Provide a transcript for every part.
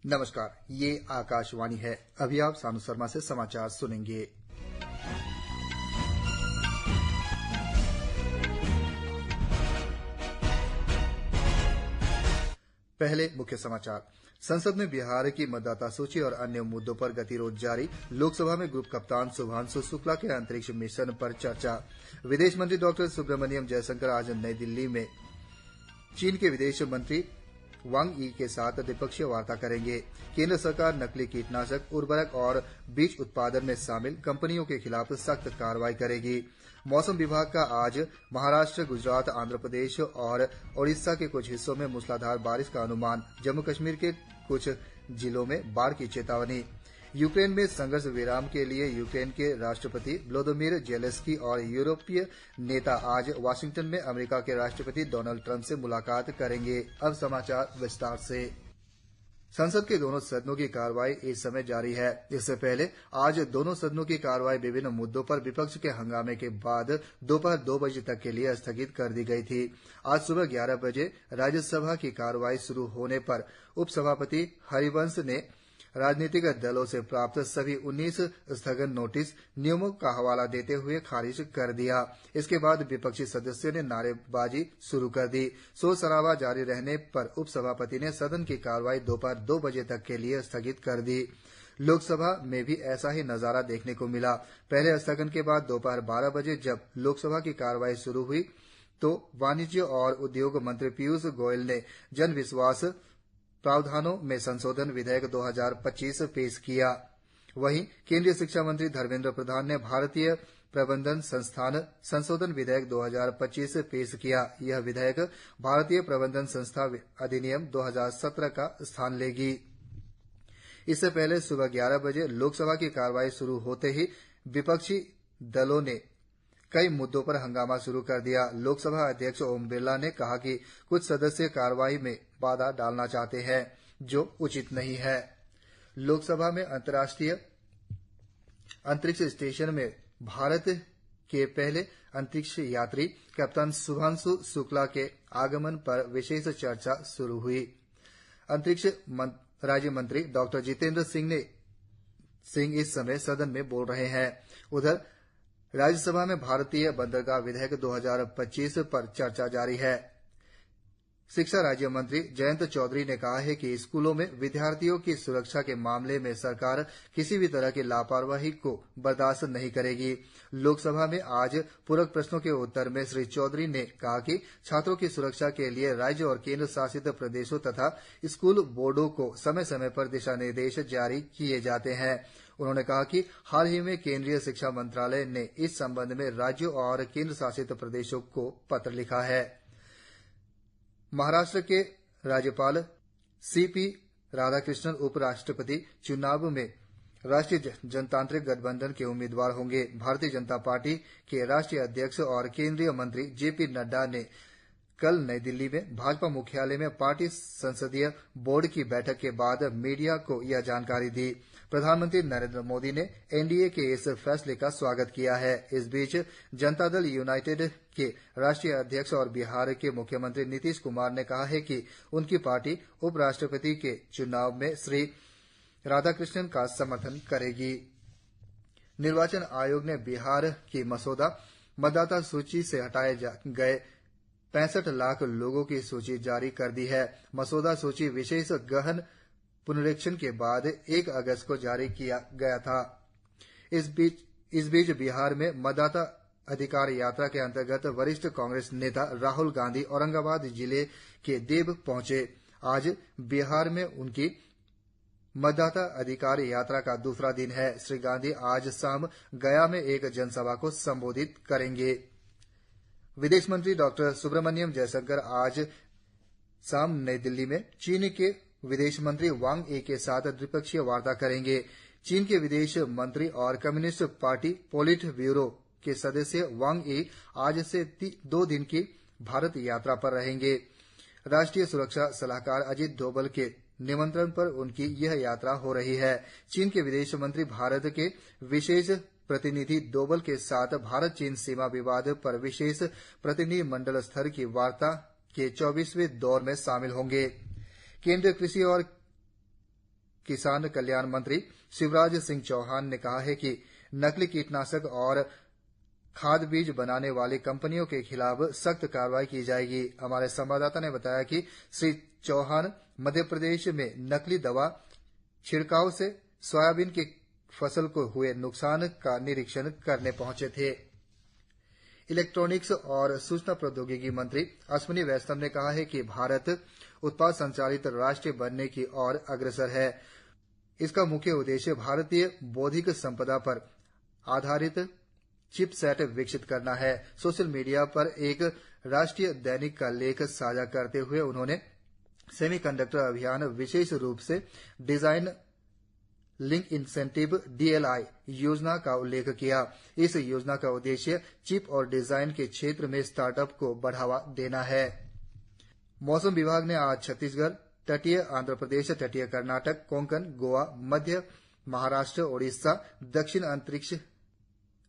नमस्कार, ये आकाशवाणी है। अभी आप सानू शर्मा से समाचार सुनेंगे। पहले मुख्य समाचार। संसद में बिहार की मतदाता सूची और अन्य मुद्दों पर गतिरोध जारी। लोकसभा में ग्रुप कप्तान शुभांशु शुक्ला के अंतरिक्ष मिशन पर चर्चा। विदेश मंत्री डॉ सुब्रमण्यम जयशंकर आज नई दिल्ली में चीन के विदेश मंत्री वांग यी के साथ द्विपक्षीय वार्ता करेंगे। केंद्र सरकार नकली कीटनाशक, उर्वरक और बीज उत्पादन में शामिल कंपनियों के खिलाफ सख्त कार्रवाई करेगी। मौसम विभाग का आज महाराष्ट्र, गुजरात, आंध्र प्रदेश और ओडिशा के कुछ हिस्सों में मूसलाधार बारिश का अनुमान। जम्मू कश्मीर के कुछ जिलों में बाढ़ की चेतावनी। यूक्रेन में संघर्ष विराम के लिए यूक्रेन के राष्ट्रपति व्लादिमीर जेलेंस्की और यूरोपीय नेता आज वाशिंगटन में अमेरिका के राष्ट्रपति डोनाल्ड ट्रंप से मुलाकात करेंगे। अब समाचार विस्तार से। संसद के दोनों सदनों की कार्रवाई इस समय जारी है। इससे पहले आज दोनों सदनों की कार्रवाई विभिन्न मुद्दों पर विपक्ष के हंगामे के बाद दोपहर 2 बजे तक के लिए स्थगित कर दी गई थी। आज सुबह 11 बजे राज्यसभा की कार्रवाई शुरू होने पर उपसभापति हरिवंश ने राजनीतिक दलों से प्राप्त सभी 19 स्थगन नोटिस नियमों का हवाला देते हुए खारिज कर दिया। इसके बाद विपक्षी सदस्यों ने नारेबाजी शुरू कर दी। शोर शराबा जारी रहने पर उपसभापति ने सदन की कार्रवाई दोपहर 2 बजे तक के लिए स्थगित कर दी। लोकसभा में भी ऐसा ही नजारा देखने को मिला। पहले स्थगन के बाद दोपहर 12 बजे जब लोकसभा की कार्रवाई शुरू हुई तो वाणिज्य और उद्योग मंत्री पीयूष गोयल ने जन विश्वास प्रावधानों में संशोधन विधेयक 2025 पेश किया। वहीं केंद्रीय शिक्षा मंत्री धर्मेंद्र प्रधान ने भारतीय प्रबंधन संस्थान संशोधन विधेयक 2025 पेश किया। यह विधेयक भारतीय प्रबंधन संस्था अधिनियम 2017 का स्थान लेगी। इससे पहले सुबह 11 बजे लोकसभा की कार्रवाई शुरू होते ही विपक्षी दलों ने कई मुद्दों पर हंगामा शुरू कर दिया। लोकसभा अध्यक्ष ओम बिरला ने कहा कि कुछ सदस्य कार्रवाई में बाधा डालना चाहते हैं, जो उचित नहीं है। लोकसभा में अंतर्राष्ट्रीय अंतरिक्ष स्टेशन में भारत के पहले अंतरिक्ष यात्री कप्तान शुभांशु शुक्ला के आगमन पर विशेष चर्चा शुरू हुई। अंतरिक्ष राज्य मंत्री डॉ जितेंद्र सिंह इस समय सदन में बोल रहे हैं। उधर राज्यसभा में भारतीय बंदरगाह विधेयक 2025 पर चर्चा जारी है। शिक्षा राज्य मंत्री जयंत चौधरी ने कहा है कि स्कूलों में विद्यार्थियों की सुरक्षा के मामले में सरकार किसी भी तरह की लापरवाही को बर्दाश्त नहीं करेगी। लोकसभा में आज पूरक प्रश्नों के उत्तर में श्री चौधरी ने कहा कि छात्रों की सुरक्षा के लिए राज्य और केंद्र शासित प्रदेशों तथा स्कूल बोर्डों को समय समय पर दिशा निर्देश जारी किए जाते हैं। उन्होंने कहा कि हाल ही में केंद्रीय शिक्षा मंत्रालय ने इस संबंध में राज्यों और केंद्र शासित प्रदेशों को पत्र लिखा है। महाराष्ट्र के राज्यपाल सीपी राधाकृष्णन उपराष्ट्रपति चुनाव में राष्ट्रीय जनतांत्रिक गठबंधन के उम्मीदवार होंगे। भारतीय जनता पार्टी के राष्ट्रीय अध्यक्ष और केंद्रीय मंत्री जेपी नड्डा ने कल नई दिल्ली में भाजपा मुख्यालय में पार्टी संसदीय बोर्ड की बैठक के बाद मीडिया को यह जानकारी दी। प्रधानमंत्री नरेंद्र मोदी ने एनडीए के इस फैसले का स्वागत किया है। इस बीच जनता दल यूनाइटेड के राष्ट्रीय अध्यक्ष और बिहार के मुख्यमंत्री नीतीश कुमार ने कहा है कि उनकी पार्टी उपराष्ट्रपति के चुनाव में श्री राधाकृष्णन का समर्थन करेगी। निर्वाचन आयोग ने बिहार की मसौदा मतदाता सूची से हटाए गए 65 लाख लोगों की सूची जारी कर दी है। मसौदा सूची विशेष गहन पुनरीक्षण के बाद 1 अगस्त को जारी किया गया था। इस बीच बिहार में मतदाता अधिकार यात्रा के अंतर्गत वरिष्ठ कांग्रेस नेता राहुल गांधी औरंगाबाद जिले के देव पहुंचे। आज बिहार में उनकी मतदाता अधिकार यात्रा का दूसरा दिन है। श्री गांधी आज शाम गया में एक जनसभा को संबोधित करेंगे। विदेश मंत्री डॉ सुब्रमण्यम जयशंकर आज शाम नई दिल्ली में चीन के विदेश मंत्री वांग यी के साथ द्विपक्षीय वार्ता करेंगे। चीन के विदेश मंत्री और कम्युनिस्ट पार्टी पोलिट ब्यूरो के सदस्य वांग यी आज से 2 दिन की भारत यात्रा पर रहेंगे। राष्ट्रीय सुरक्षा सलाहकार अजित डोभाल के निमंत्रण पर उनकी यह यात्रा हो रही है। चीन के विदेश मंत्री भारत के विशेष प्रतिनिधि डोभाल के साथ भारत चीन सीमा विवाद पर विशेष प्रतिनिधि मंडल स्तर की वार्ता के 24वें दौर में शामिल होंगे। केंद्रीय कृषि और किसान कल्याण मंत्री शिवराज सिंह चौहान ने कहा है कि नकली कीटनाशक और खाद बीज बनाने वाली कंपनियों के खिलाफ सख्त कार्रवाई की जाएगी। हमारे संवाददाता ने बताया कि श्री चौहान मध्य प्रदेश में नकली दवा छिड़काव से सोयाबीन की फसल को हुए नुकसान का निरीक्षण करने पहुंचे थे। इलेक्ट्रॉनिक्स और सूचना प्रौद्योगिकी मंत्री अश्विनी वैष्णव ने कहा है कि भारत उत्पाद संचालित राष्ट्र बनने की ओर अग्रसर है। इसका मुख्य उद्देश्य भारतीय बौद्धिक संपदा पर आधारित चिपसेट विकसित करना है। सोशल मीडिया पर एक राष्ट्रीय दैनिक का लेख साझा करते हुए उन्होंने सेमीकंडक्टर अभियान, विशेष रूप से डिजाइन लिंक इंसेंटिव DLI योजना का उल्लेख किया। इस योजना का उद्देश्य चिप और डिजाइन के क्षेत्र में स्टार्टअप को बढ़ावा देना है। मौसम विभाग ने आज छत्तीसगढ़, तटीय आंध्र प्रदेश, तटीय कर्नाटक, कोंकण, गोवा, मध्य महाराष्ट्र, ओडिशा, दक्षिण अंतरिक्ष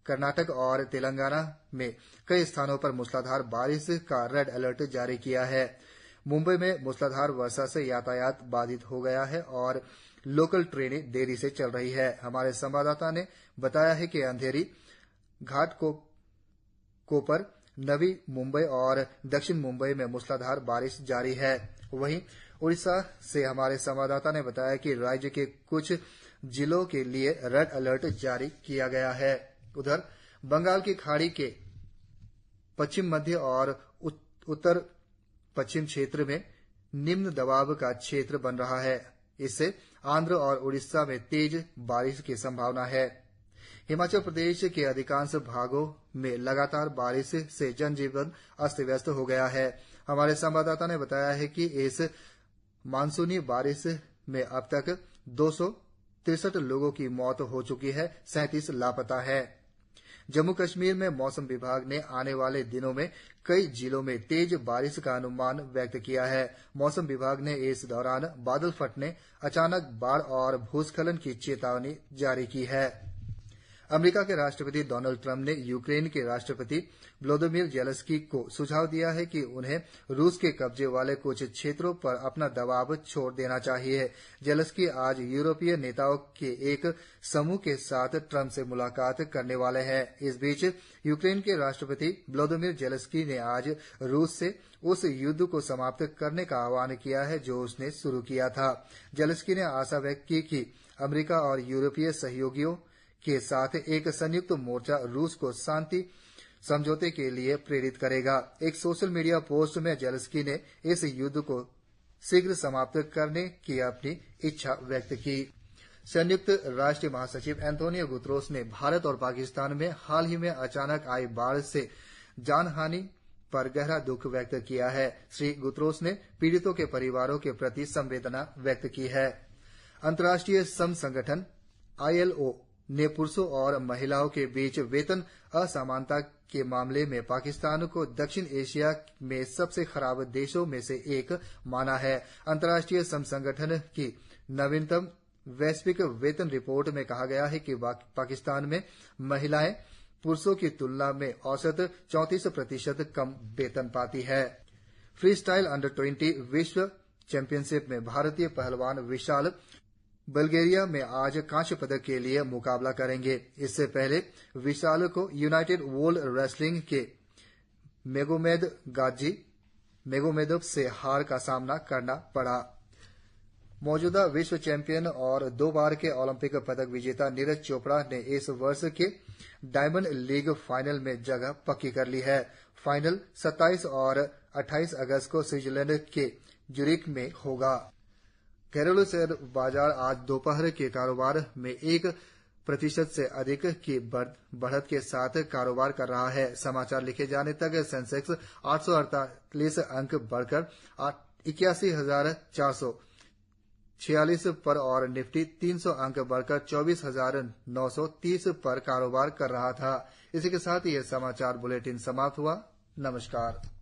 कर्नाटक और तेलंगाना में कई स्थानों पर मूसलाधार बारिश का रेड अलर्ट जारी किया है। मुंबई में मूसलाधार वर्षा से यातायात बाधित हो गया है और लोकल ट्रेनें देरी से चल रही है। हमारे संवाददाता ने बताया है कि अंधेरी, घाटकोपर, नवी मुंबई और दक्षिण मुंबई में मूसलाधार बारिश जारी है। वहीं उड़ीसा से हमारे संवाददाता ने बताया कि राज्य के कुछ जिलों के लिए रेड अलर्ट जारी किया गया है। उधर बंगाल की खाड़ी के पश्चिम मध्य और उत्तर पश्चिम क्षेत्र में निम्न दबाव का क्षेत्र बन रहा है। इससे आंध्र और उड़ीसा में तेज बारिश की संभावना है। हिमाचल प्रदेश के अधिकांश भागों में लगातार बारिश से जनजीवन अस्त व्यस्त हो गया है। हमारे संवाददाता ने बताया है कि इस मानसूनी बारिश में अब तक 263 लोगों की मौत हो चुकी है, 37 लापता हैं। जम्मू कश्मीर में मौसम विभाग ने आने वाले दिनों में कई जिलों में तेज बारिश का अनुमान व्यक्त किया है। मौसम विभाग ने इस दौरान बादल फटने, अचानक बाढ़ और भूस्खलन की चेतावनी जारी की है। अमेरिका के राष्ट्रपति डोनाल्ड ट्रंप ने यूक्रेन के राष्ट्रपति व्लादिमीर जेलेंस्की को सुझाव दिया है कि उन्हें रूस के कब्जे वाले कुछ क्षेत्रों पर अपना दबाव छोड़ देना चाहिए। जेलेंस्की आज यूरोपीय नेताओं के एक समूह के साथ ट्रंप से मुलाकात करने वाले हैं। इस बीच यूक्रेन के राष्ट्रपति व्लादिमीर जेलेंस्की ने आज रूस से उस युद्ध को समाप्त करने का आह्वान किया है जो उसने शुरू किया था। जेलेंस्की ने आशा व्यक्त की कि अमेरिका और यूरोपीय सहयोगियों के साथ एक संयुक्त मोर्चा रूस को शांति समझौते के लिए प्रेरित करेगा। एक सोशल मीडिया पोस्ट में जेलेंस्की ने इस युद्ध को शीघ्र समाप्त करने की अपनी इच्छा व्यक्त की। संयुक्त राष्ट्र महासचिव एंटोनियो गुतेरेस ने भारत और पाकिस्तान में हाल ही में अचानक आई बाढ़ से जानहानि पर गहरा दुख व्यक्त किया है। श्री गुतेरेस ने पीड़ितों के परिवारों के प्रति संवेदना व्यक्त की है। अंतर्राष्ट्रीय श्रम संगठन ILO ने पुरुषों और महिलाओं के बीच वेतन असमानता के मामले में पाकिस्तान को दक्षिण एशिया में सबसे खराब देशों में से एक माना है। अंतर्राष्ट्रीय श्रम संगठन की नवीनतम वैश्विक वेतन रिपोर्ट में कहा गया है कि पाकिस्तान में महिलाएं पुरुषों की तुलना में औसत 34% कम वेतन पाती है। फ्री स्टाइल अंडर-20 विश्व चैंपियनशिप में भारतीय पहलवान विशाल बल्गेरिया में आज कांस्य पदक के लिए मुकाबला करेंगे। इससे पहले विशाल को यूनाइटेड वर्ल्ड रेसलिंग के मेगोमेदोव से हार का सामना करना पड़ा। मौजूदा विश्व चैंपियन और 2 बार के ओलंपिक पदक विजेता नीरज चोपड़ा ने इस वर्ष के डायमंड लीग फाइनल में जगह पक्की कर ली है। फाइनल 27 और 28 अगस्त को स्विट्जरलैंड के ज्यूरिख में होगा। घरेलू शेयर बाजार आज दोपहर के कारोबार में 1% से अधिक की बढ़त के साथ कारोबार कर रहा है। समाचार लिखे जाने तक सेंसेक्स 848 अंक बढ़कर 81,446 पर और निफ्टी 300 अंक बढ़कर 24,930 पर कारोबार कर रहा था। इसी के साथ ये समाचार बुलेटिन समाप्त हुआ। नमस्कार।